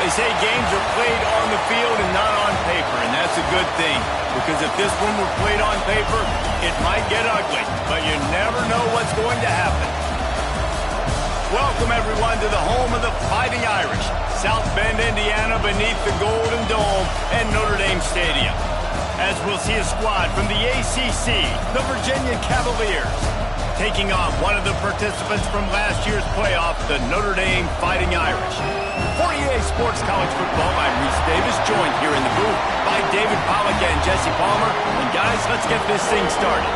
They say games are played on the field and not on paper, and that's a good thing. Because if this one were played on paper, it might get ugly. But you never know what's going to happen. Welcome, everyone, to the home of the Fighting Irish. South Bend, Indiana, beneath the Golden Dome and Notre Dame Stadium. As we'll see a squad from the ACC, the Virginia Cavaliers, taking on one of the participants from last year's playoff, the Notre Dame Fighting Irish. For EA Sports College Football, I'm Reese Davis, joined here in the booth by David Pollack and Jesse Palmer. And guys, let's get this thing started.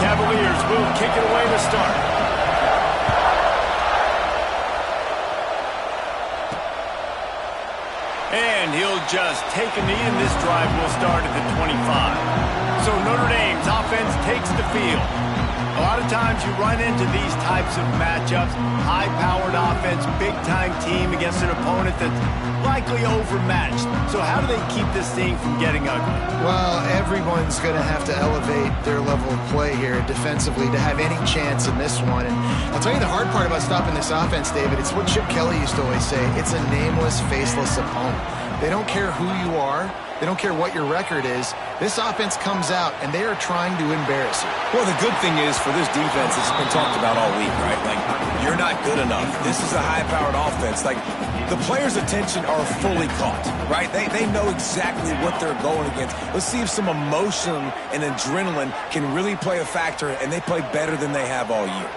Cavaliers will kick it away to start. And he'll just take a knee, and this drive will start at the 25. So Notre Dame's offense takes the field. A lot of times you run into these types of matchups, high-powered offense, big-time team against an opponent that's likely overmatched. So how do they keep this thing from getting ugly? Well, everyone's going to have to elevate their level of play here defensively to have any chance in this one. And I'll tell you the hard part about stopping this offense, David, it's what Chip Kelly used to always say. It's a nameless, faceless opponent. They don't care who you are. They don't care what your record is. This offense comes out, and they are trying to embarrass you. Well, the good thing is for this defense, it's been talked about all week, right? Like, you're not good enough. This is a high-powered offense. Like, the players' attention are fully caught, right? They know exactly what they're going against. Let's see if some emotion and adrenaline can really play a factor, and they play better than they have all year.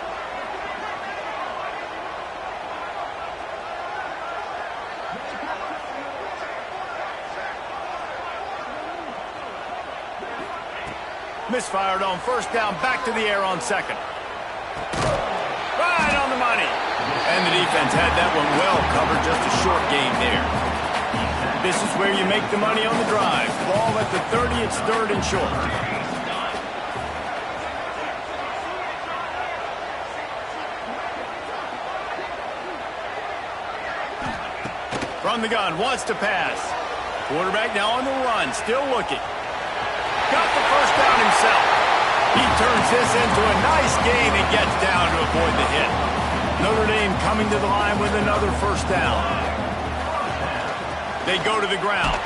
Misfired on first down, back to the air on second. Right on the money. And the defense had that one well covered, just a short gain there. This is where you make the money on the drive. Ball at the 30, it's third and short. From the gun, wants to pass. Quarterback now on the run, still looking. Got the first down himself. He turns this into a nice gain and gets down to avoid the hit. Notre Dame coming to the line with another first down. They go to the ground.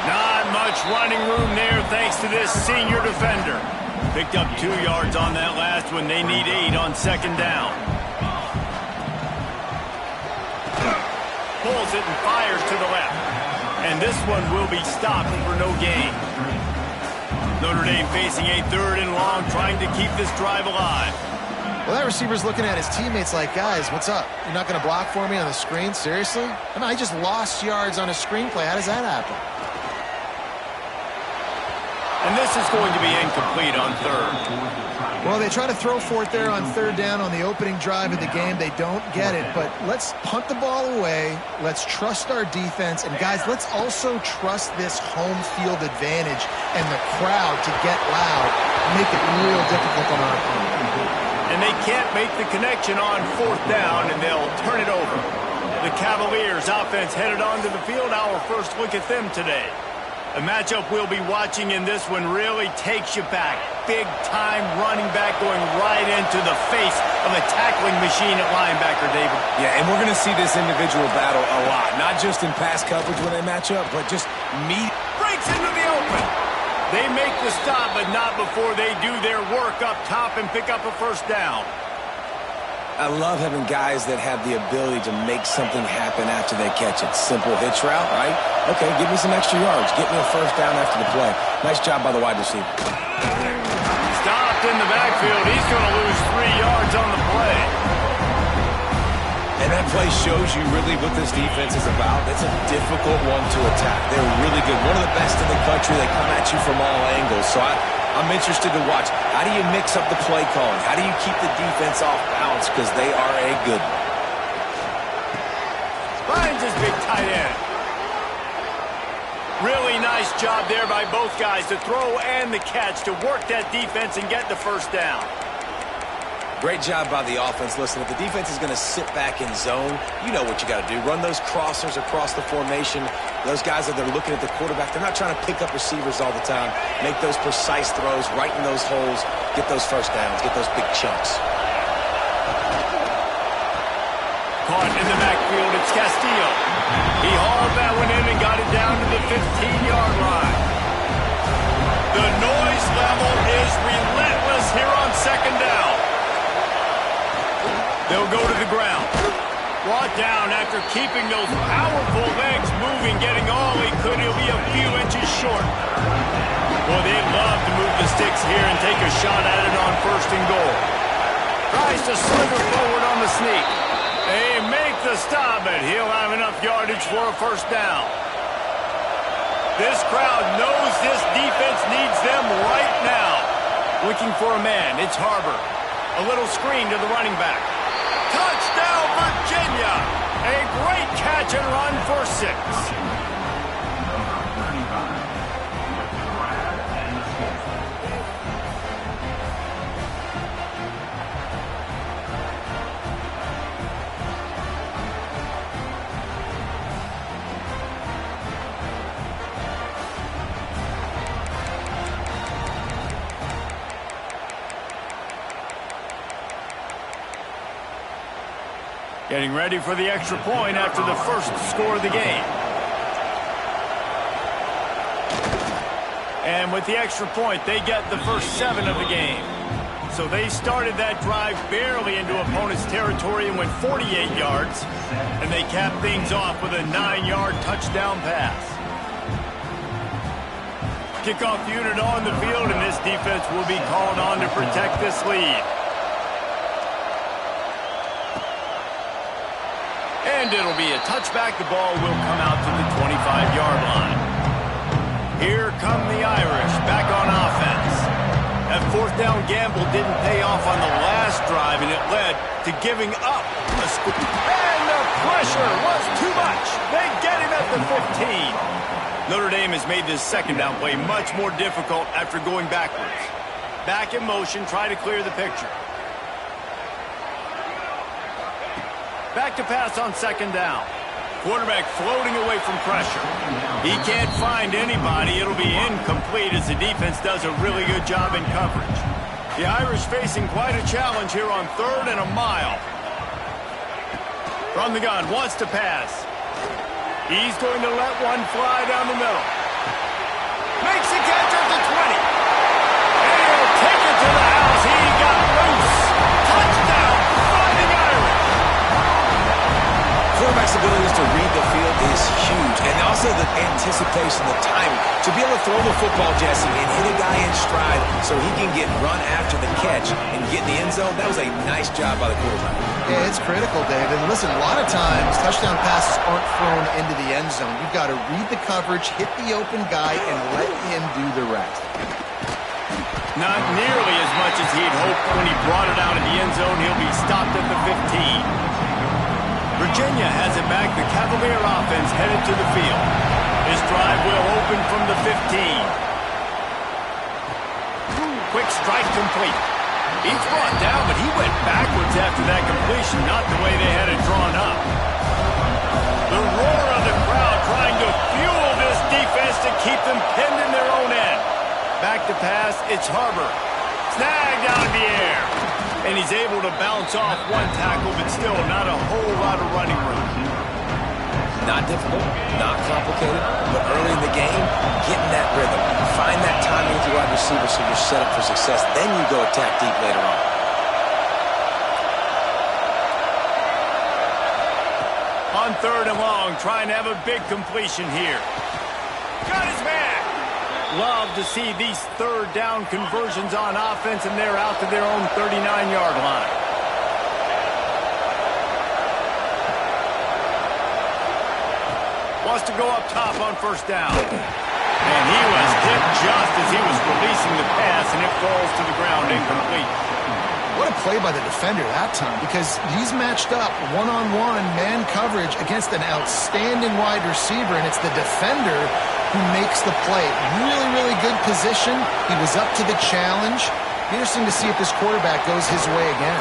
Not much running room there thanks to this senior defender. Picked up 2 yards on that last one. They need 8 on second down. Pulls it and fires to the left. And this one will be stopped for no gain. Notre Dame facing a third and long, trying to keep this drive alive. Well, that receiver's looking at his teammates like, guys, what's up? You're not going to block for me on the screen? Seriously? I mean, I just lost yards on a screenplay. How does that happen? And this is going to be incomplete on third. Well, they try to throw for it there on third down on the opening drive of the game. They don't get it, but let's punt the ball away. Let's trust our defense. And, guys, let's also trust this home field advantage and the crowd to get loud and make it real difficult on our opponent. And they can't make the connection on fourth down, and they'll turn it over. The Cavaliers offense headed onto the field. Our first look at them today. The matchup we'll be watching in this one really takes you back. Big-time running back going right into the face of a tackling machine at linebacker, David. Yeah, and we're going to see this individual battle a lot. Not just in pass coverage when they match up, but just meat. Breaks into the open. They make the stop, but not before they do their work up top and pick up a first down. I love having guys that have the ability to make something happen after they catch it. Simple hitch route, right? Okay, give me some extra yards. Get me a first down after the play. Nice job by the wide receiver. Stopped in the backfield. He's going to lose 3 yards on the play. And that play shows you really what this defense is about. It's a difficult one to attack. They're really good. One of the best in the country. They come at you from all angles. So I'm interested to watch. How do you mix up the play calling? How do you keep the defense off balance? Because they are a good one. Finds his big tight end. Really nice job there by both guys to throw and the catch to work that defense and get the first down. Great job by the offense. Listen, if the defense is going to sit back in zone, you know what you got to do. Run those crossers across the formation. Those guys that are looking at the quarterback, they're not trying to pick up receivers all the time. Make those precise throws right in those holes. Get those first downs. Get those big chunks. Caught in the backfield, it's Castillo. He hauled that one in and got it down to the 15-yard line. The noise level is relentless here on second down. They'll go to the ground. Brought down after keeping those powerful legs moving, getting all he could. He'll be a few inches short. Boy, they'd love to move the sticks here and take a shot at it on first and goal. Tries to slither forward on the sneak. They make the stop, but he'll have enough yardage for a first down. This crowd knows this defense needs them right now. Looking for a man, it's Harbor. A little screen to the running back. Touchdown, Virginia! A great catch and run for 6. Getting ready for the extra point after the first score of the game. And with the extra point, they get the first 7 of the game. So they started that drive barely into opponent's territory and went 48 yards. And they capped things off with a 9-yard touchdown pass. Kickoff unit on the field, and this defense will be called on to protect this lead. And it'll be a touchback. The ball will come out to the 25-yard line. Here come the Irish back on offense. That fourth down gamble didn't pay off on the last drive, and it led to giving up a score. And the pressure was too much. They get him at the 15. Notre Dame has made this second down play much more difficult after going backwards. Back in motion, try to clear the picture. Back to pass on second down. Quarterback floating away from pressure. He can't find anybody. It'll be incomplete as the defense does a really good job in coverage. The Irish facing quite a challenge here on 3rd and a mile. From the gun, wants to pass. He's going to let one fly down the middle. Makes a catch at the 20. And he'll take it to the house. He got loose. Touchdown, Fighting Irish. Quarterback's ability to read the field is huge, and also the anticipation, the timing. To be able to throw the football, Jesse, and hit a guy in stride so he can get run after the catch and get in the end zone, that was a nice job by the quarterback. Yeah, it's critical, David. And listen, a lot of times touchdown passes aren't thrown into the end zone. You've got to read the coverage, hit the open guy, and let him do the rest. Not nearly as much as he'd hoped when he brought it out of the end zone. He'll be stopped at the 15. Virginia has it back. The Cavalier offense headed to the field. This drive will open from the 15. Quick strike complete. He's brought down, but he went backwards after that completion, not the way they had it drawn up. The roar of the crowd trying to fuel this defense to keep them pinned in their own end. Back to pass, it's Harbor. Snagged out of the air. And he's able to bounce off one tackle, but still not a whole lot of running room. Not difficult, not complicated, but early in the game, getting that rhythm. Find that timing with your wide receiver so you're set up for success. Then you go attack deep later on. On 3rd and long, trying to have a big completion here. Got his man. Love to see these 3rd down conversions on offense, and they're out to their own 39-yard line. Wants to go up top on first down. And he was hit just as he was releasing the pass, and it falls to the ground incomplete. What What a play by the defender that time, because he's matched up one-on-one man coverage against an outstanding wide receiver, and it's the defender who makes the play. Really, really good position. He was up to the challenge. Interesting to see if this quarterback goes his way again.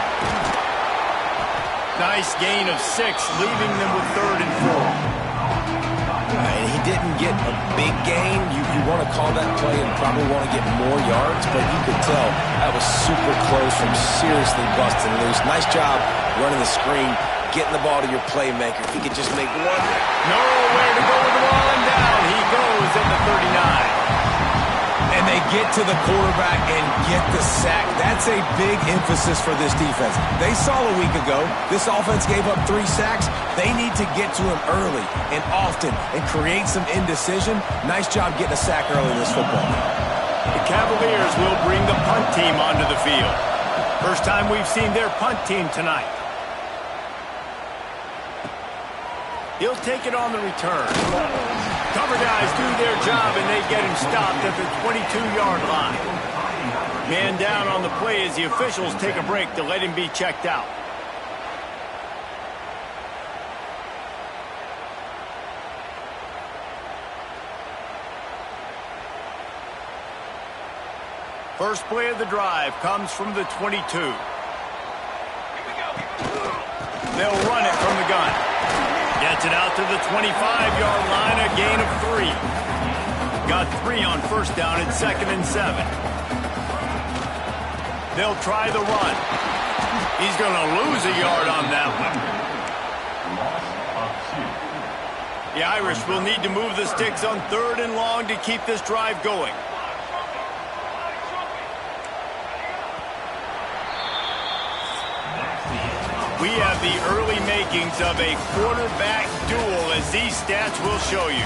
Nice gain of 6, leaving them with 3rd and 4. And he didn't get a big gain. You want to call that play and probably want to get more yards, but you could tell that was super close from seriously busting loose. Nice job running the screen, getting the ball to your playmaker. If he could just make one. Nowhere to go with the ball, and down he goes at the 39. And they get to the quarterback and get the sack. That's a big emphasis for this defense. They saw a week ago this offense gave up 3 sacks. They need to get to him early and often and create some indecision. Nice job getting a sack early in this football. The Cavaliers will bring the punt team onto the field. First time we've seen their punt team tonight. He'll take it on the return. Cover guys do their job, and they get him stopped at the 22-yard line. Man down on the play as the officials take a break to let him be checked out. First play of the drive comes from the 22. They'll run it from the gun. Gets it out to the 25-yard line, a gain of 3. Got 3 on first down and 2nd and 7. They'll try the run. He's going to lose a yard on that one. The Irish will need to move the sticks on 3rd and long to keep this drive going. We have the early makings of a quarterback duel, as these stats will show you.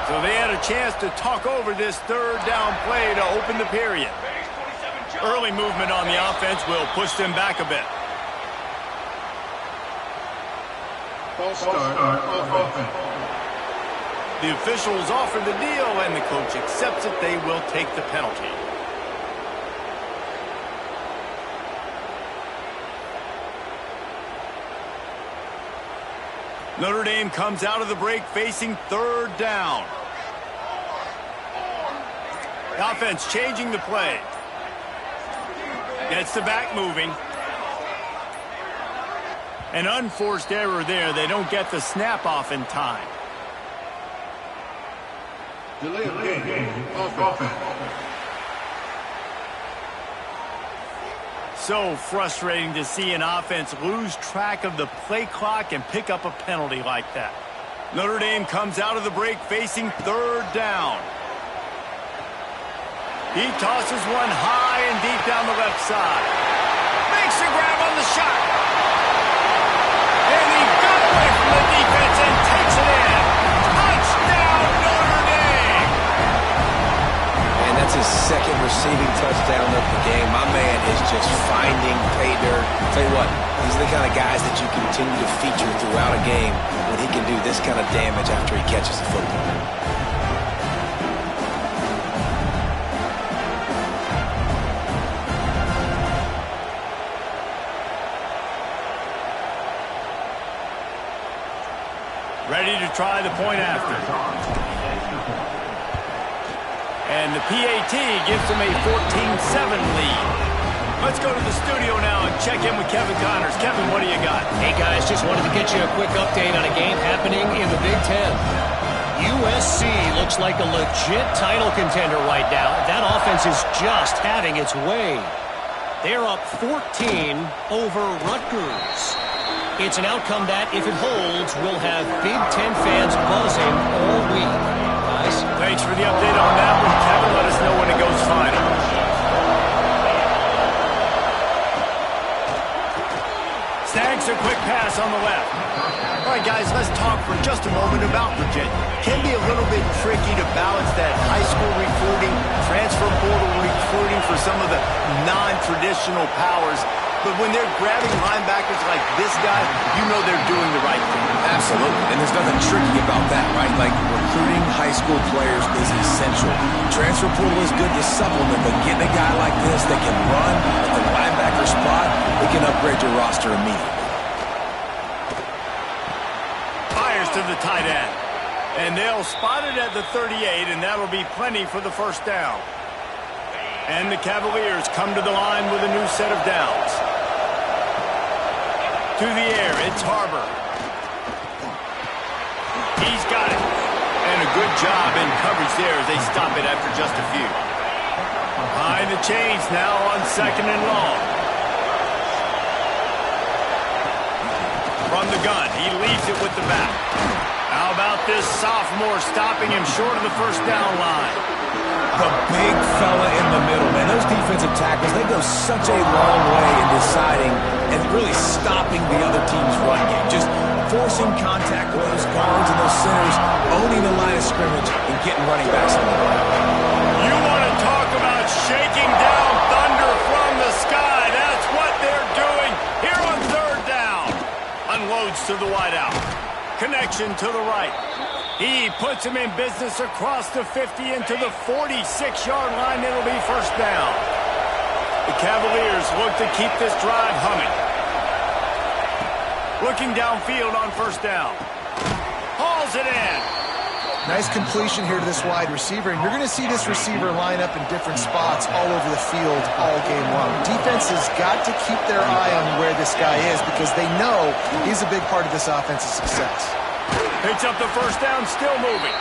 So they had a chance to talk over this 3rd down play to open the period. Early movement on the offense will push them back a bit. False start on offense. The officials offer the deal, and the coach accepts it. They will take the penalty. Notre Dame comes out of the break facing 3rd down. The offense changing the play. Gets the back moving. An unforced error there. They don't get the snap off in time. Delay of game, offense. So frustrating to see an offense lose track of the play clock and pick up a penalty like that. Notre Dame comes out of the break facing 3rd down. He tosses one high and deep down the left side. Makes a grab on the shot. And he got away from the defense and takes it in. Touchdown, Notre Dame! And that's his 2nd receiving touchdown of the game. My man is just finding pay dirt. Tell you what, these are the kind of guys that you continue to feature throughout a game when he can do this kind of damage after he catches the football. Ready to try the point after. And the PAT gives them a 14-7 lead. Let's go to the studio now and check in with Kevin Connors. Kevin, what do you got? Hey, guys, just wanted to get you a quick update on a game happening in the Big Ten. USC looks like a legit title contender right now. That offense is just having its way. They're up 14 over Rutgers. It's an outcome that, if it holds, will have Big Ten fans buzzing all week. Guys? Thanks for the update on that one, Kevin. Let us know when it goes final. Snags a quick pass on the left. All right, guys, let's talk for just a moment about Virginia. Can be a little bit tricky to balance that high school recruiting, transfer portal recruiting for some of the non-traditional powers. But when they're grabbing linebackers like this guy, you know they're doing the right thing. Absolutely, and there's nothing tricky about that, right? Like, recruiting high school players is essential. Transfer portal is good to supplement, but getting a guy like this that can run at the linebacker spot, it can upgrade your roster immediately. Fires to the tight end. And they'll spot it at the 38, and that'll be plenty for the first down. And the Cavaliers come to the line with a new set of downs. To the air, it's Harbor. He's got it. And a good job in coverage there as they stop it after just a few. Behind the chains now on 2nd and long. From the gun, he leaves it with the back. How about this sophomore stopping him short of the first down line? The big fella in the middle, man. Those defensive tackles, they go such a long way in deciding and really stopping the other team's run game. Just forcing contact with those guards and those centers, owning the line of scrimmage, and getting running backs on the ground. You want to talk about shaking down thunder from the sky. That's what they're doing here on 3rd down. Unloads to the wideout. Connection to the right. He puts him in business across the 50 into the 46-yard line. It'll be first down. The Cavaliers look to keep this drive humming. Looking downfield on first down. Hauls it in. Nice completion here to this wide receiver, and you're going to see this receiver line up in different spots all over the field all game long. Defense has got to keep their eye on where this guy is because they know he's a big part of this offense's success. Picks up the first down, still moving.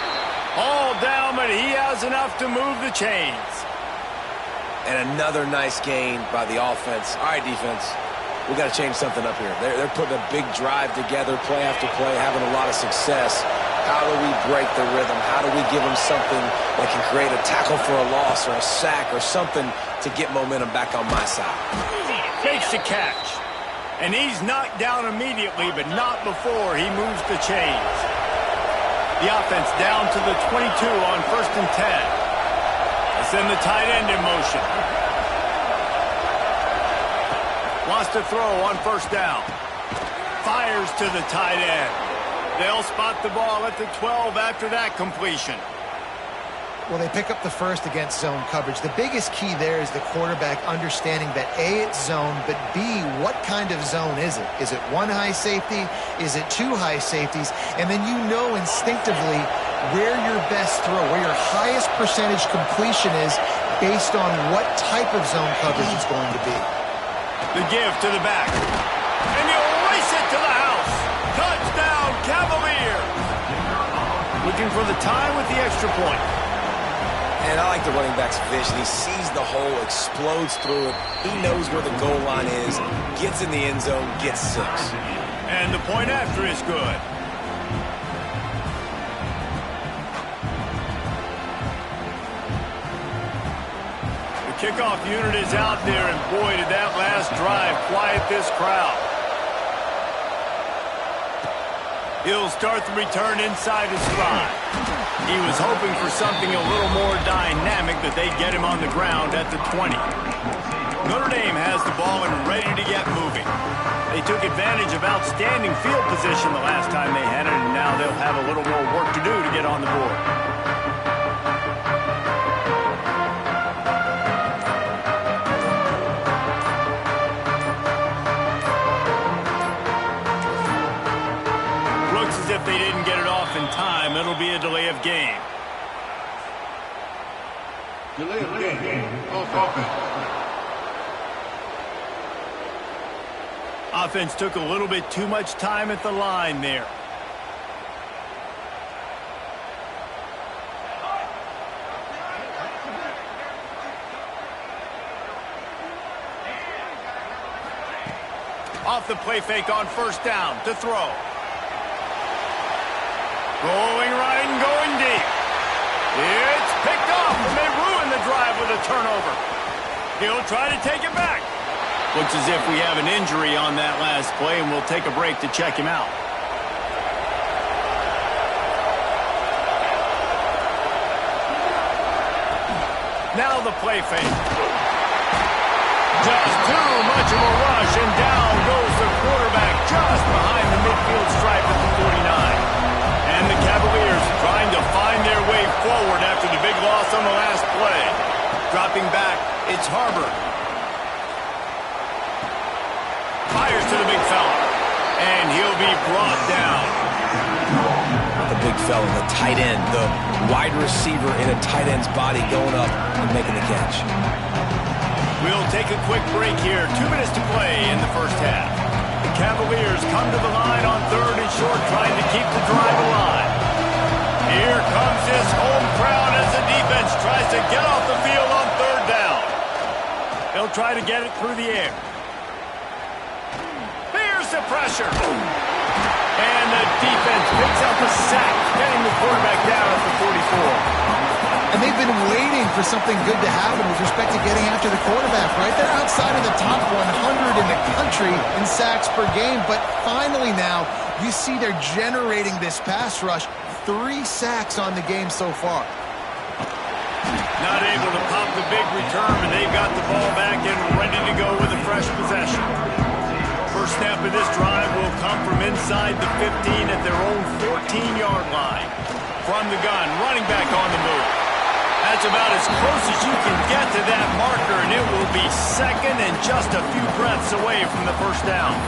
All down, but he has enough to move the chains. And another nice gain by the offense. All right, defense, we got to change something up here. They're putting a big drive together, play after play, having a lot of success. How do we break the rhythm? How do we give them something that can create a tackle for a loss or a sack or something to get momentum back on my side? Makes the catch. And he's knocked down immediately, but not before he moves the chains. The offense down to the 22 on 1st and 10. They send the tight end in motion. Wants to throw on first down. Fires to the tight end. They'll spot the ball at the 12 after that completion. Well, they pick up the first against zone coverage. The biggest key there is the quarterback understanding that A, it's zone, but B, what kind of zone is it? Is it one high safety? Is it two high safeties? And then you know instinctively where your best throw, where your highest percentage completion is based on what type of zone coverage it's going to be. The give to the back. And you'll race it to the house. Touchdown, Cavaliers. Looking for the tie with the extra point. And I like the running back's vision. He sees the hole, explodes through it. He knows where the goal line is, gets in the end zone, gets 6. And the point after is good. The kickoff unit is out there, and boy, did that last drive quiet this crowd. He'll start the return inside his spot. He was hoping for something a little more dynamic, but they get him on the ground at the 20. Notre Dame has the ball and ready to get moving. They took advantage of outstanding field position the last time they had it, and now they'll have a little more work to do to get on the board. If they didn't get it off in time, it'll be a delay of game. Delay of game. Offense. Offense took a little bit too much time at the line there. Off the play fake on first down to throw. Rolling right and going deep. It's picked off, and they ruin the drive with a turnover. He'll try to take it back. Looks as if we have an injury on that last play, and we'll take a break to check him out. Now the play fake. Just too much of a rush, stepping back. It's Harbor. Fires to the big fella. And he'll be brought down. Not the big fella, the tight end, the wide receiver in a tight end's body going up and making the catch. We'll take a quick break here. 2 minutes to play in the first half. The Cavaliers come to the line on 3rd and short, trying to keep the drive alive. Here comes this home crowd as the defense tries to get off the field on 3rd down. They'll try to get it through the air. Here's the pressure. And the defense picks up a sack, getting the quarterback down at the 44. And they've been waiting for something good to happen with respect to getting after the quarterback, right? They're outside of the top 100 in the country in sacks per game, but finally now you see they're generating this pass rush. 3 sacks on the game so far. Not able to pop the big return, and they've got the ball back and ready to go with a fresh possession. First snap of this drive will come from inside the 15 at their own 14-yard line. From the gun, running back on the move. That's about as close as you can get to that marker, and it will be second and just a few breaths away from the first down.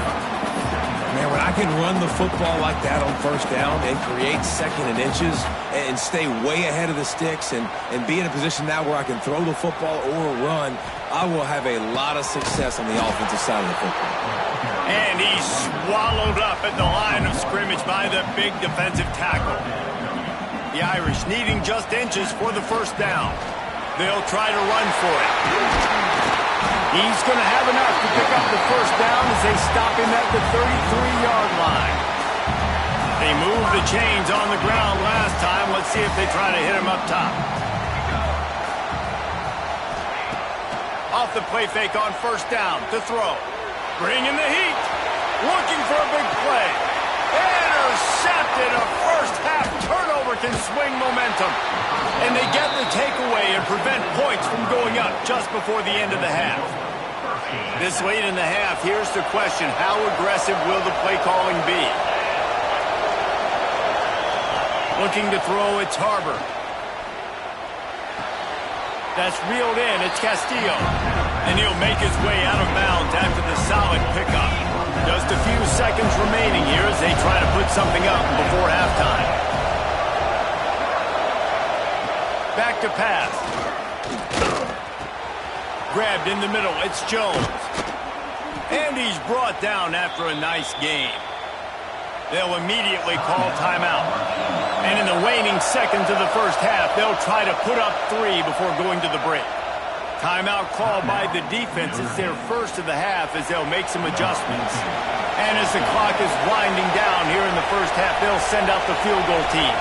Man, when I can run the football like that on first down and create second and inches and stay way ahead of the sticks and be in a position now where I can throw the football or run, I will have a lot of success on the offensive side of the football. And he's swallowed up at the line of scrimmage by the big defensive tackle. The Irish needing just inches for the first down. They'll try to run for it. He's going to have enough to pick up the first down as they stop him at the 33-yard line. They moved the chains on the ground last time. Let's see if they try to hit him up top. Off the play fake on first down to throw. Bringing the heat. Looking for a big play. Intercepted. A first-half turnover can swing momentum. And they get the takeaway and prevent points from going up just before the end of the half. This late in the half, here's the question. How aggressive will the play calling be? Looking to throw, it's Harbor. That's reeled in, it's Castillo. And he'll make his way out of bounds after the solid pickup. Just a few seconds remaining here as they try to put something up before halftime. Back to pass. Grabbed in the middle, it's Jones. And he's brought down after a nice game. They'll immediately call timeout. And in the waning seconds of the first half, they'll try to put up 3 before going to the break. Timeout called by the defense. It's their first of the half as they'll make some adjustments. And as the clock is winding down here in the first half, they'll send out the field goal team.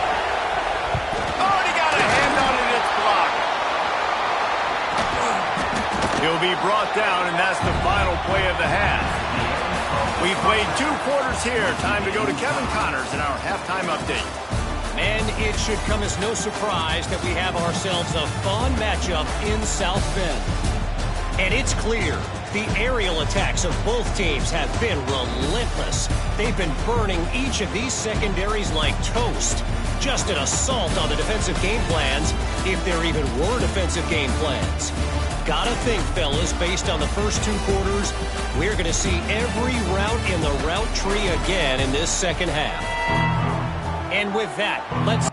Already got a hand on it, it's blocked. He'll be brought down, and that's the final play of the half. We've played 2 quarters here. Time to go to Kevin Connors in our halftime update. And it should come as no surprise that we have ourselves a fun matchup in South Bend. And it's clear the aerial attacks of both teams have been relentless. They've been burning each of these secondaries like toast. Just an assault on the defensive game plans, if there even were defensive game plans. Gotta think, fellas, based on the first 2 quarters, we're going to see every route in the route tree again in this second half. And with that, let's...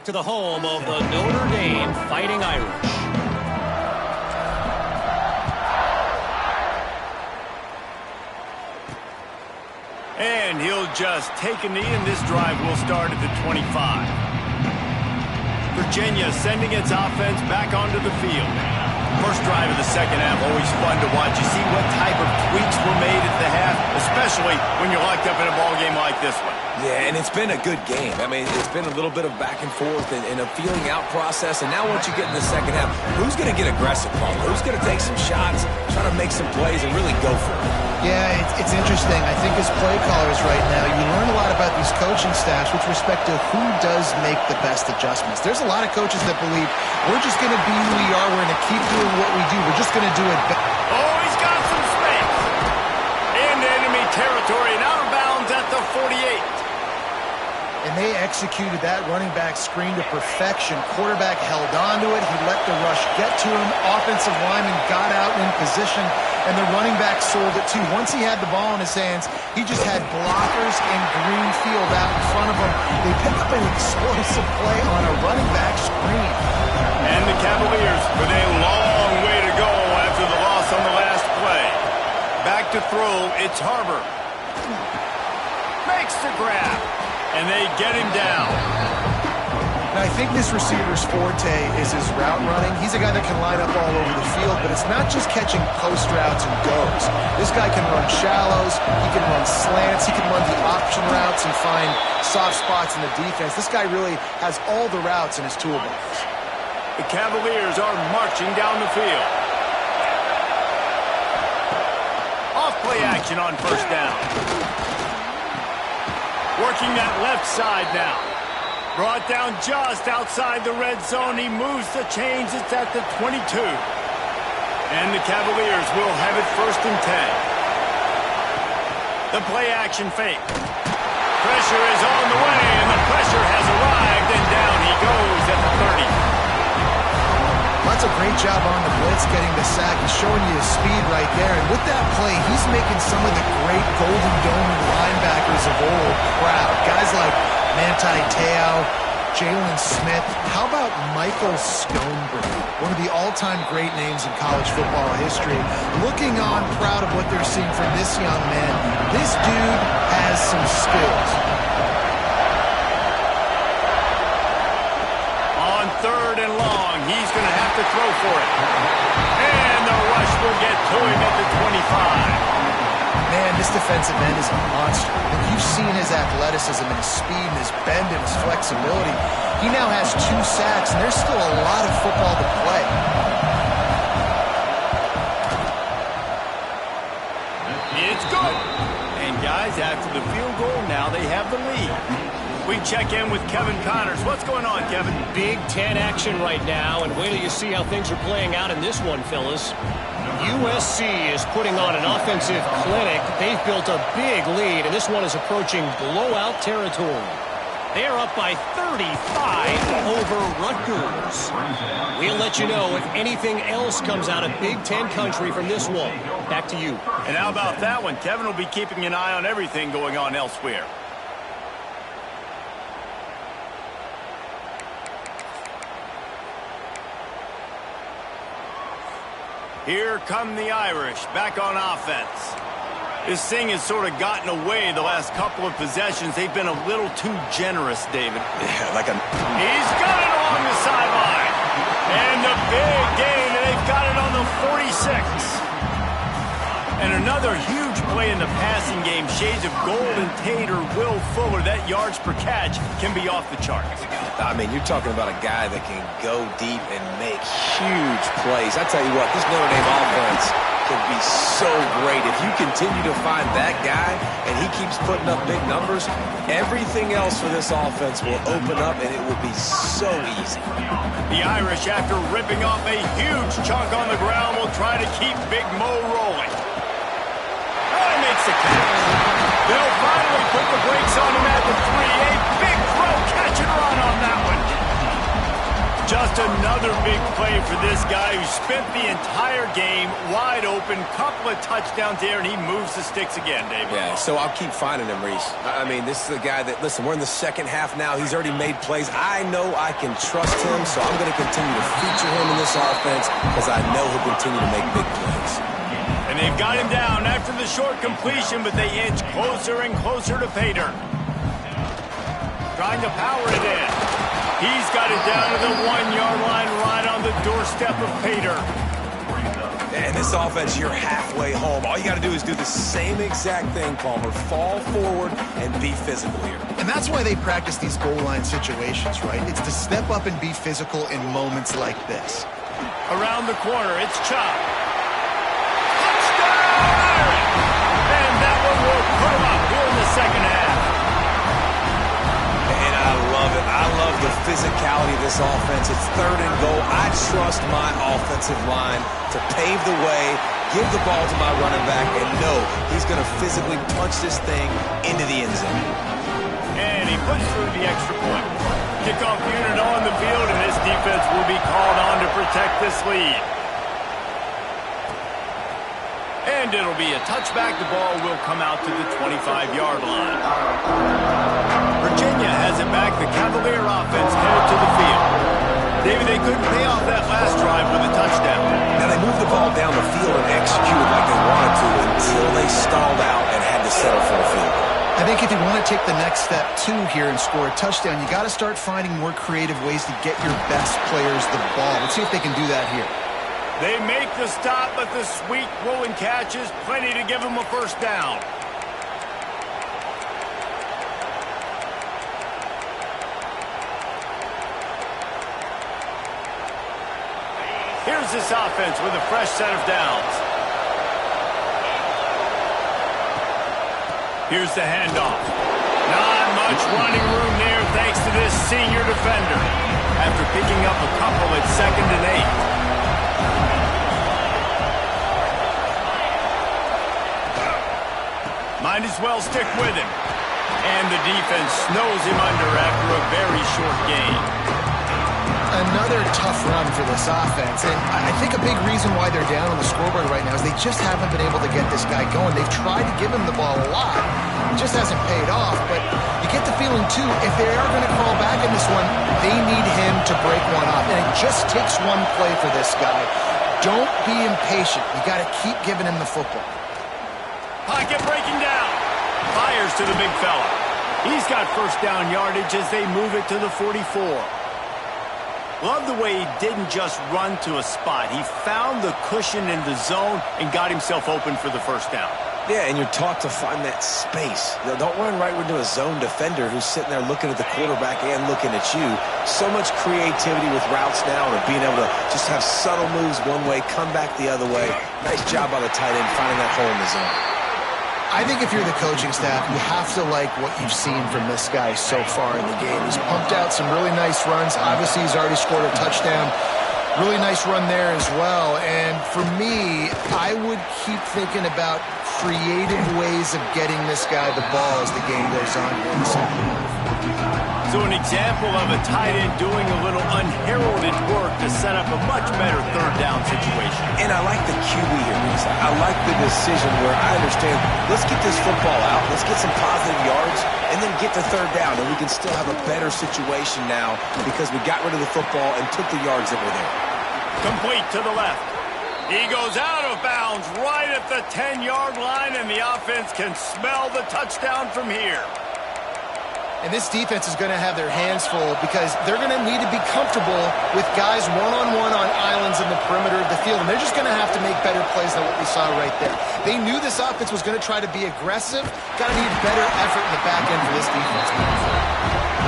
to the home of the Notre Dame Fighting Irish. And he'll just take a knee, and this drive will start at the 25. Virginia sending its offense back onto the field. First drive of the second half, always fun to watch. You see what type of tweaks were made at the half, especially when you're locked up in a ball game like this one. Yeah, and it's been a good game. I mean, it's been a little bit of back and forth and a feeling out process. And now once you get in the second half, who's going to get aggressive, Paul? Who's going to take some shots, try to make some plays, and really go for it? Yeah, it's interesting. I think as play callers right now, you learn a lot about these coaching staffs with respect to who does make the best adjustments. There's a lot of coaches that believe we're just going to be who we are. We're going to keep doing what we do. We're just going to do it better. Oh, he's got some space. Into enemy territory and out of bounds at the 48. And they executed that running back screen to perfection. Quarterback held on to it. He let the rush get to him. Offensive lineman got out in position, and the running back sold it too. Once he had the ball in his hands, he just had blockers and green field out in front of him. They pick up an explosive play on a running back screen. And the Cavaliers with a long way to go after the loss on the last play. Back to throw, it's Harbor. Makes the grab. And they get him down. Now, I think this receiver's forte is his route running. He's a guy that can line up all over the field, but it's not just catching post routes and goes. This guy can run shallows, he can run slants, he can run the option routes and find soft spots in the defense. This guy really has all the routes in his toolbox. The Cavaliers are marching down the field. Off play action on first down. Working that left side now. Brought down just outside the red zone. He moves the chains. It's at the 22. And the Cavaliers will have it 1st and 10. The play action fake. Pressure is on the way, and the pressure has arrived, and down he goes at the 30. That's a great job on the blitz, getting the sack. He's showing you his speed right there. And with that play, he's making some of the great Golden Dome linebackers of old proud. Guys like Manti Te'o, Jalen Smith. How about Michael Stoneberg, one of the all-time great names in college football history? Looking on, proud of what they're seeing from this young man. This dude has some skills. On 3rd and long, he's going to have to throw for it. And the rush will get to him at the 25. Man, this defensive end is a monster. And you've seen his athleticism and his speed and his bend and his flexibility. He now has 2 sacks, and there's still a lot of football to play. It's good. And guys, after the field goal, now they have the lead. We check in with Kevin Connors. What's going on, Kevin? Big Ten action right now, and wait till you see how things are playing out in this one, fellas. USC is putting on an offensive clinic. They've built a big lead, and this one is approaching blowout territory. They're up by 35 over Rutgers. We'll let you know if anything else comes out of Big Ten country from this one. Back to you. And how about that one? Kevin will be keeping an eye on everything going on elsewhere. Here come the Irish, back on offense. This thing has sort of gotten away the last couple of possessions. They've been a little too generous, David. Yeah, He's got it along the sideline. And the big gain, and they've got it on the 46. And another huge play in the passing game. Shades of Golden Tate or Will Fuller. That yards per catch can be off the charts. I mean, you're talking about a guy that can go deep and make huge plays. I tell you what, this Notre Dame offense can be so great. If you continue to find that guy and he keeps putting up big numbers, everything else for this offense will open up and it will be so easy. The Irish, after ripping off a huge chunk on the ground, will try to keep Big Mo rolling. He makes the catch. They'll finally put the brakes on him at the 3. A big throw, catch and run on that one. Just another big play for this guy who spent the entire game wide open, couple of touchdowns there, and he moves the sticks again, David. Yeah, so I'll keep finding him, Reese. I mean, this is a guy that, listen, we're in the second half now. He's already made plays. I know I can trust him, so I'm going to continue to feature him in this offense because I know he'll continue to make big plays. And they've got him down after the short completion, but they inch closer and closer to pay dirt. Trying to power it in. He's got it down to the 1-yard line right on the doorstep of pay dirt. And this offense, you're halfway home. All you got to do is do the same exact thing, Palmer. Fall forward and be physical here. And that's why they practice these goal line situations, right? It's to step up and be physical in moments like this. Around the corner, it's Chop. Touchdown! And that one will put him up here in the second half. And I love it. I love the physicality of this offense. It's 3rd and goal. I trust my offensive line to pave the way, give the ball to my running back, and know he's going to physically punch this thing into the end zone. And he puts through the extra point. Kickoff unit on the field, and this defense will be called on to protect this lead. And it'll be a touchback. The ball will come out to the 25-yard line. Virginia has it back. The Cavalier offense headed to the field. David, they couldn't pay off that last drive with a touchdown. Now, they moved the ball down the field and executed like they wanted to until they stalled out and had to settle for a field goal. I think if you want to take the next step, too, here and score a touchdown, you got to start finding more creative ways to get your best players the ball. Let's see if they can do that here. They make the stop, but the sweet rolling catch is plenty to give them a first down. Here's this offense with a fresh set of downs. Here's the handoff. Not much running room there thanks to this senior defender. After picking up a couple at 2nd and 8. Might as well stick with him. And the defense snows him under after a very short game. Another tough run for this offense, and I think a big reason why they're down on the scoreboard right now is they just haven't been able to get this guy going. They've tried to give him the ball a lot. It just hasn't paid off, but you get the feeling, too, if they are going to crawl back in this one, they need him to break one off, and it just takes one play for this guy. Don't be impatient. You got to keep giving him the football. Pocket breaking down. Fires to the big fella. He's got first down yardage as they move it to the 44. Love the way he didn't just run to a spot. He found the cushion in the zone and got himself open for the first down. Yeah, and you're taught to find that space. Don't run right into a zone defender who's sitting there looking at the quarterback and looking at you. So much creativity with routes now and being able to just have subtle moves one way, come back the other way. Nice job by the tight end finding that hole in the zone. I think if you're the coaching staff, you have to like what you've seen from this guy so far in the game. He's pumped out some really nice runs. Obviously, he's already scored a touchdown. Really nice run there as well. And for me, I would keep thinking about creative ways of getting this guy the ball as the game goes on here in the second half. So an example of a tight end doing a little unheralded work to set up a much better third down situation. And I like the QB here, Reese. I like the decision where I understand, let's get this football out, let's get some positive yards, and then get to third down, and we can still have a better situation now because we got rid of the football and took the yards that were there. Complete to the left. He goes out of bounds right at the 10-yard line, and the offense can smell the touchdown from here. And this defense is going to have their hands full because they're going to need to be comfortable with guys one-on-one on islands in the perimeter of the field. And they're just going to have to make better plays than what we saw right there. They knew this offense was going to try to be aggressive. Got to need better effort in the back end for this defense.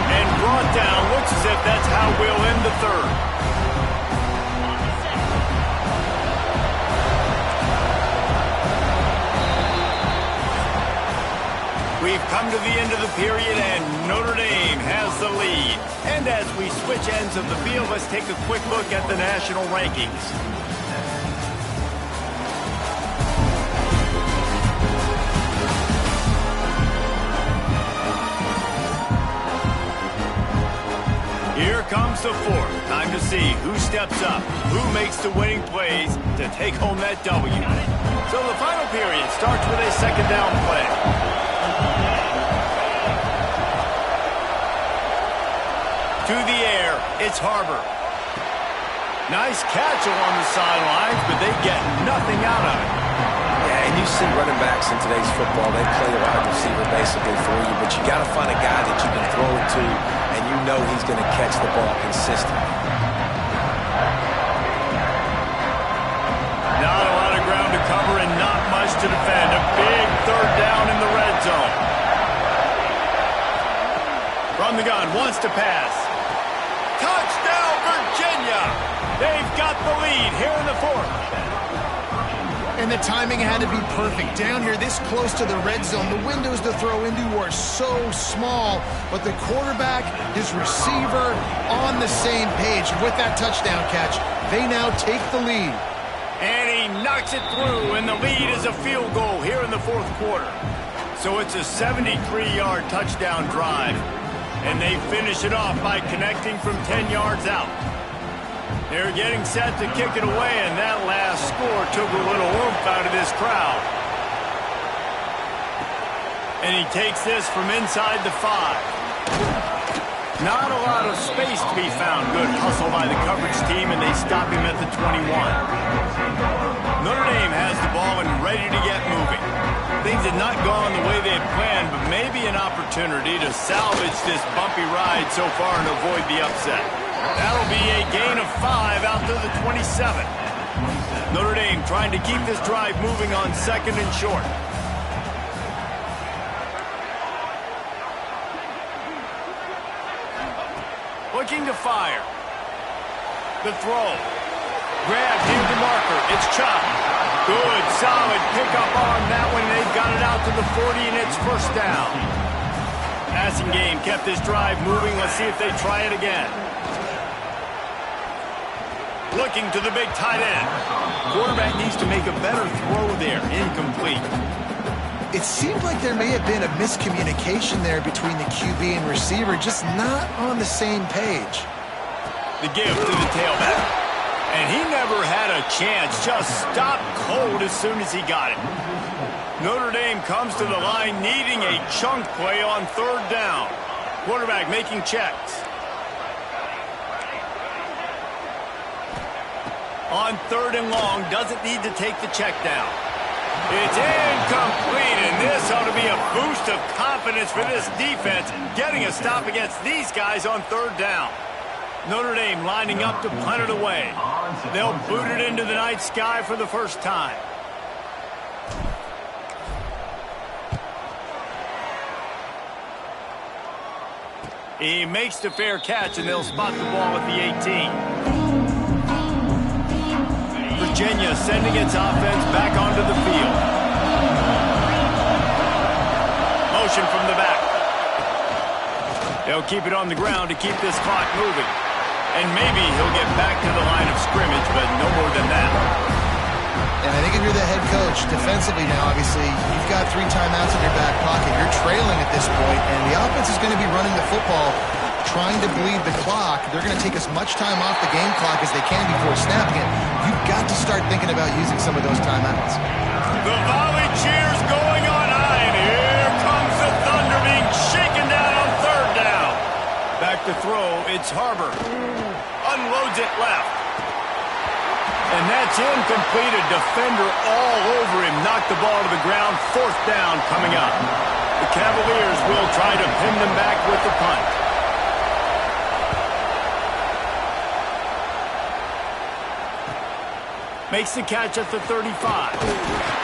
And brought down. Looks as if that's how we'll end the third. We've come to the end of the period, and Notre Dame has the lead. And as we switch ends of the field, let's take a quick look at the national rankings. Here comes the fourth. Time to see who steps up, who makes the winning plays to take home that W. So the final period starts with a second down play. To the air, it's Harbor. Nice catch along the sidelines, but they get nothing out of it. Yeah, and you see running backs in today's football, they play a wide receiver basically for you, but you got to find a guy that you can throw it to, and you know he's going to catch the ball consistently. Not a lot of ground to cover and not much to defend. A big third down in the red zone. From the gun, wants to pass. Touchdown, Virginia! They've got the lead here in the fourth. And the timing had to be perfect. Down here, this close to the red zone, the windows to throw into are so small, but the quarterback, his receiver, on the same page. With that touchdown catch, they now take the lead. And he knocks it through, and the lead is a field goal here in the fourth quarter. So it's a 73-yard touchdown drive, and they finish it off by connecting from 10 yards out. They're getting set to kick it away, and that last score took a little oomph out of this crowd. And he takes this from inside the 5. Not a lot of space to be found. Good hustle by the coverage team, and they stop him at the 21. Notre Dame has the ball and ready to get moving. Things had not gone the way they had planned, but maybe an opportunity to salvage this bumpy ride so far and avoid the upset. That'll be a gain of 5 out to the 27. Notre Dame trying to keep this drive moving on second and short. Looking to fire. The throw. Grab near the marker. It's Chubb. Good, solid pickup on that one. They've got it out to the 40, and it's first down. Passing game kept this drive moving. Let's see if they try it again. Looking to the big tight end. Quarterback needs to make a better throw there. Incomplete. It seemed like there may have been a miscommunication there between the QB and receiver, just not on the same page. The give to the tailback. And he never had a chance. Just stopped cold as soon as he got it. Notre Dame comes to the line needing a chunk play on third down. Quarterback making checks. On third and long, doesn't need to take the check down. It's incomplete, and this ought to be a boost of confidence for this defense, getting a stop against these guys on third down. Notre Dame lining up to punt it away. They'll boot it into the night sky for the first time. He makes the fair catch, and they'll spot the ball at the 18. Virginia sending its offense back onto the field. Motion from the back. They'll keep it on the ground to keep this clock moving. And maybe he'll get back to the line of scrimmage, but no more than that. And I think if you're the head coach, defensively now, obviously, you've got 3 timeouts in your back pocket. You're trailing at this point, and the offense is going to be running the football, trying to bleed the clock. They're going to take as much time off the game clock as they can before snapping it. You've got to start thinking about using some of those timeouts. The volley cheers going on high, and here comes the Thunder being shaken down on third down. Back to throw, it's Harbor. Unloads it left. And that's incomplete. A defender all over him. Knocked the ball to the ground. Fourth down coming up. The Cavaliers will try to pin them back with the punt. Makes the catch at the 35.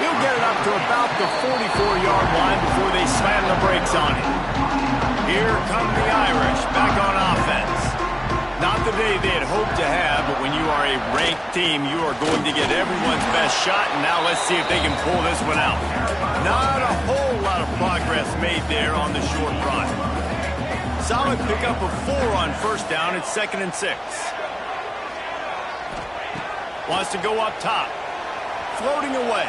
He'll get it up to about the 44-yard line before they slam the brakes on him. Here come the Irish back on offense. Not the day they had hoped to have, but when you are a ranked team, you are going to get everyone's best shot, and now let's see if they can pull this one out. Not a whole lot of progress made there on the short run. Solid pickup of 4 on first down. It's 2nd and 6. Wants to go up top. Floating away.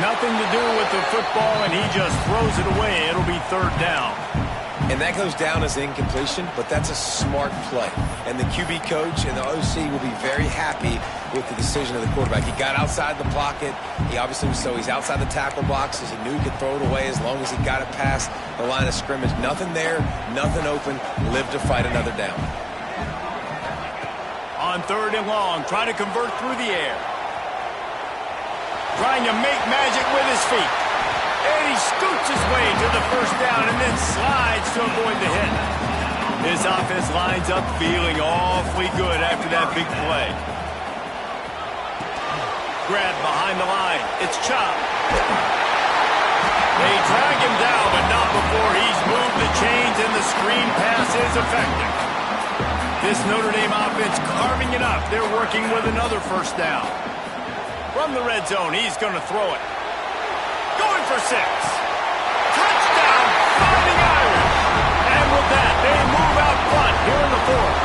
Nothing to do with the football, and he just throws it away. It'll be third down. And that goes down as incompletion, but that's a smart play. And the QB coach and the OC will be very happy with the decision of the quarterback. He got outside the pocket. He obviously was he's outside the tackle boxes. He knew he could throw it away as long as he got it past the line of scrimmage. Nothing there, nothing open. Live to fight another down. On 3rd and long, trying to convert through the air. Trying to make magic with his feet. And he scoots his way to the first down and then slides to avoid the hit. His offense lines up feeling awfully good after that big play. Grab behind the line. It's Chop. They drag him down, but not before he's moved the chains and the screen pass is effective. This Notre Dame offense carving it up. They're working with another first down. From the red zone, he's going to throw it. Going for 6. Touchdown, Fighting Irish. And with that, they move out front here in the 4th.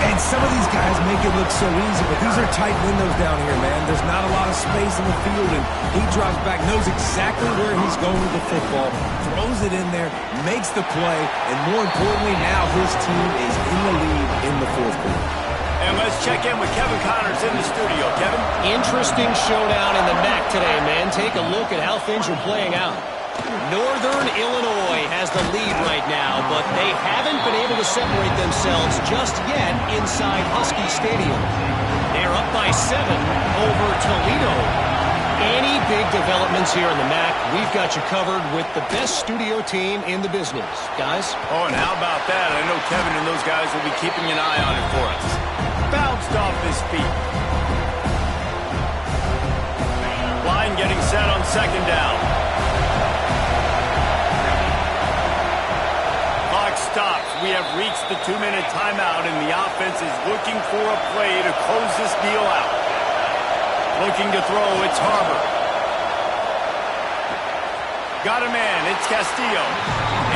And some of these guys make it look so easy, but these are tight windows down here, man. There's not a lot of space in the field, and he drops back, knows exactly where he's going with the football, throws it in there, makes the play, and more importantly, now his team is in the lead in the 4th quarter. And let's check in with Kevin Connors in the studio. Kevin? Interesting showdown in the MAC today, man. Take a look at how things are playing out. Northern Illinois has the lead right now, but they haven't been able to separate themselves just yet inside Husky Stadium. They're up by 7 over Toledo. Any big developments here in the MAC, we've got you covered with the best studio team in the business. Guys? Oh, and how about that? I know Kevin and those guys will be keeping an eye on it for us. Bounced off his feet. Line getting set on 2nd down. Clock stops. We have reached the 2-minute timeout, and the offense is looking for a play to close this deal out. Looking to throw, it's Harbor. Got a man, it's Castillo.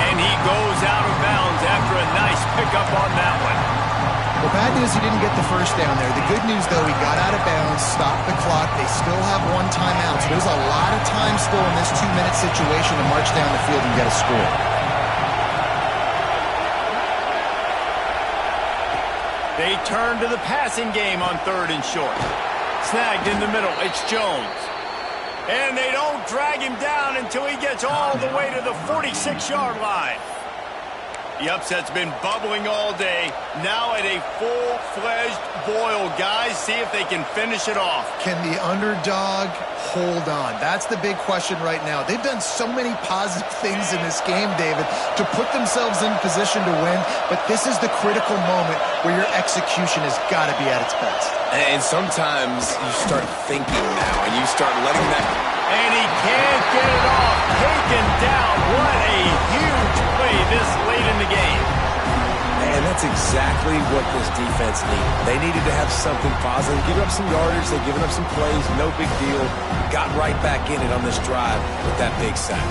And he goes out of bounds after a nice pickup on that one. The bad news, he didn't get the first down there. The good news, though, he got out of bounds, stopped the clock. They still have 1 timeout, so there's a lot of time still in this 2-minute situation to march down the field and get a score. They turn to the passing game on 3rd and short. Snagged in the middle, it's Jones. And they don't drag him down until he gets all the way to the 46-yard line. The upset's been bubbling all day. Now at a full-fledged boil. Guys, see if they can finish it off. Can the underdog hold on? That's the big question right now. They've done so many positive things in this game, David, to put themselves in position to win, but this is the critical moment where your execution has got to be at its best. And sometimes you start thinking now, and you start letting that... And he can't get it off. Taken down. What a huge play this late in the game. And that's exactly what this defense needed. They needed to have something positive. Give up some yardage. They've given up some plays. No big deal. Got right back in it on this drive with that big sack.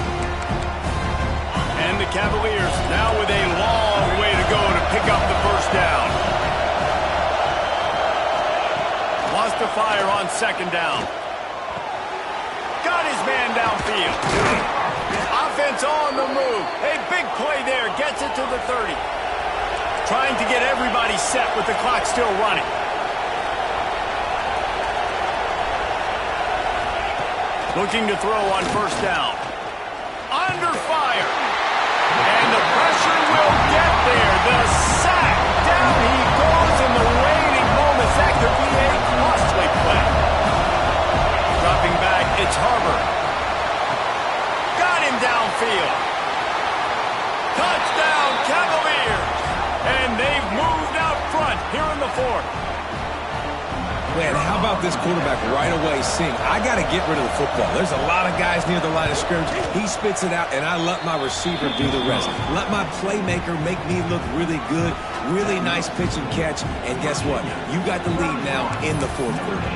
And the Cavaliers now with a long way to go to pick up the first down. Lost to fire on 2nd down. Got his man downfield. Offense on the move. A big play there. Gets it to the 30. Trying to get everybody set with the clock still running. Looking to throw on 1st down. Under fire. And the pressure will get there. The sack. Down he goes in the waning moments. That could be a costly play. Dropping back, it's Harbor. Got him downfield. Touchdown, Cavaliers. And they've moved out front here in the 4th. Man, how about this quarterback right away seeing, I got to get rid of the football. There's a lot of guys near the line of scrimmage. He spits it out, and I let my receiver do the rest. Let my playmaker make me look really good. Really nice pitch and catch. And guess what? You got the lead now in the 4th quarter.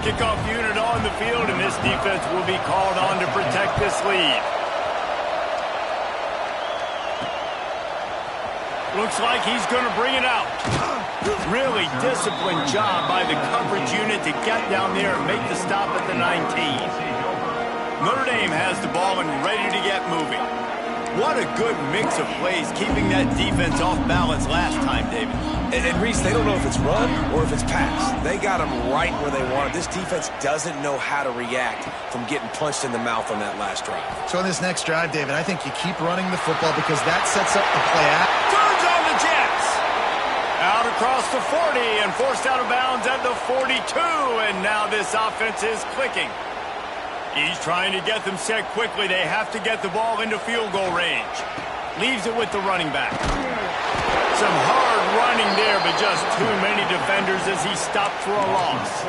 Kickoff unit on the field, and this defense will be called on to protect this lead. Looks like he's going to bring it out. Really disciplined job by the coverage unit to get down there and make the stop at the 19. Notre Dame has the ball and ready to get moving. What a good mix of plays, keeping that defense off balance last time, David. And Reese, they don't know if it's run or if it's pass. They got them right where they want it. This defense doesn't know how to react from getting punched in the mouth on that last drive. So on this next drive, David, I think you keep running the football because that sets up the play out. Turns on the Jets. Out across the 40 and forced out of bounds at the 42. And now this offense is clicking. He's trying to get them set quickly. They have to get the ball into field goal range. Leaves it with the running back. Some hard running there, but just too many defenders as he stopped for a loss.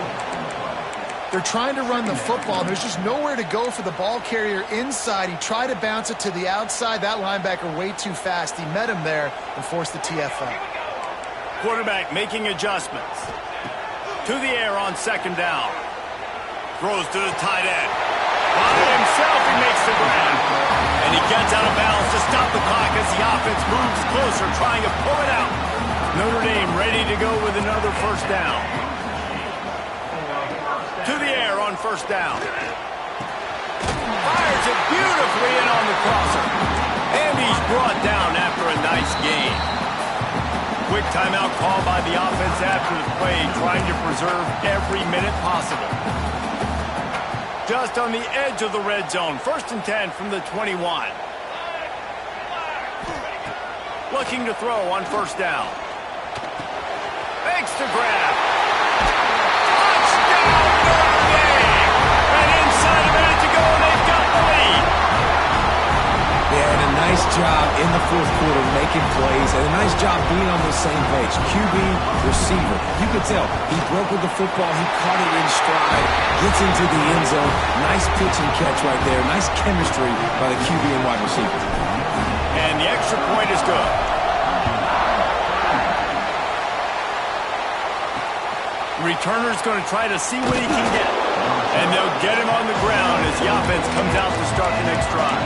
They're trying to run the football. There's just nowhere to go for the ball carrier inside. He tried to bounce it to the outside. That linebacker way too fast. He met him there and forced the TFL. Quarterback making adjustments. To the air on second down. Throws to the tight end. By himself, he makes the grab. And he gets out of bounds to stop the clock as the offense moves closer, trying to pull it out. Notre Dame ready to go with another first down. To the air on first down. Fires it beautifully in on the crosser. And he's brought down after a nice gain. Quick timeout call by the offense after the play, trying to preserve every minute possible. Just on the edge of the red zone. 1st and 10 from the 21. Looking to throw on first down. Makes the grab. Touchdown, Notre Dame! And inside a minute to go, they've got the lead. Yeah, and a nice job in the 4th quarter making plays, and a nice job being on the same page. QB, receiver. You could tell he broke with the football. He caught it in stride, gets into the end zone. Nice pitch and catch right there. Nice chemistry by the QB and wide receiver. And the extra point is good. Returner's going to try to see what he can get. And they'll get him on the ground as the offense comes out to start the next drive.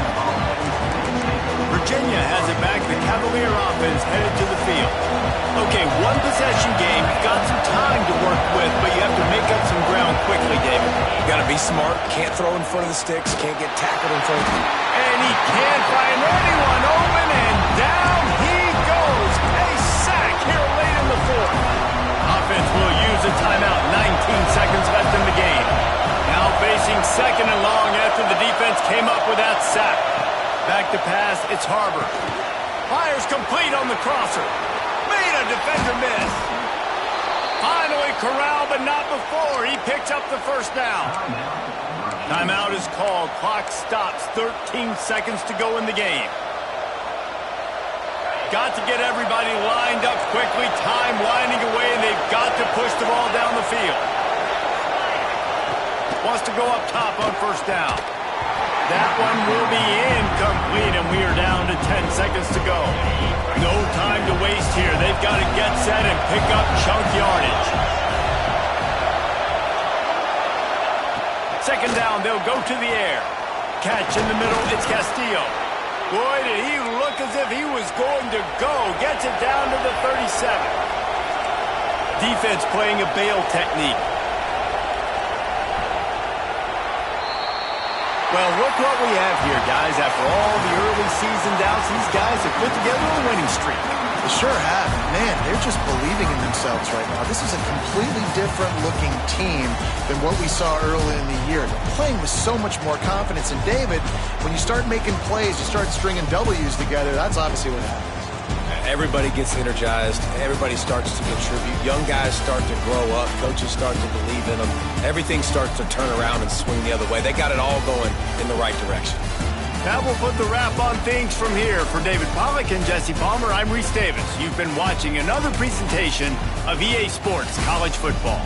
Virginia has it back. The Cavalier offense headed to the field. Okay, one possession game. You've got some time to work with, but you have to make up some ground quickly, David. You got to be smart. Can't throw in front of the sticks. Can't get tackled in front of you. And he can't find anyone open, and down he goes. A sack here late in the 4th. Offense will use a timeout. 19 seconds left in the game. Now facing 2nd and long after the defense came up with that sack. Back to pass, it's Harbor. Fires complete on the crosser. Made a defender miss. Finally corralled, but not before. He picks up the first down. Timeout is called. Clock stops. 13 seconds to go in the game. Got to get everybody lined up quickly. Time winding away, and they've got to push the ball down the field. Wants to go up top on first down. That one will be incomplete, and we are down to 10 seconds to go. No time to waste here. They've got to get set and pick up chunk yardage. 2nd down, they'll go to the air. Catch in the middle, it's Castillo. Boy, did he look as if he was going to go. Gets it down to the 37. Defense playing a bail technique. Well, look what we have here, guys. After all the early season doubts, these guys have put together a winning streak. They sure have. Man, they're just believing in themselves right now. This is a completely different looking team than what we saw early in the year. They're playing with so much more confidence. And David, when you start making plays, you start stringing W's together, that's obviously what happens. Everybody gets energized. Everybody starts to contribute. Young guys start to grow up. Coaches start to believe in them. Everything starts to turn around and swing the other way. They got it all going in the right direction. That will put the wrap on things from here. For David Pollack and Jesse Palmer, I'm Reese Davis. You've been watching another presentation of EA Sports College Football.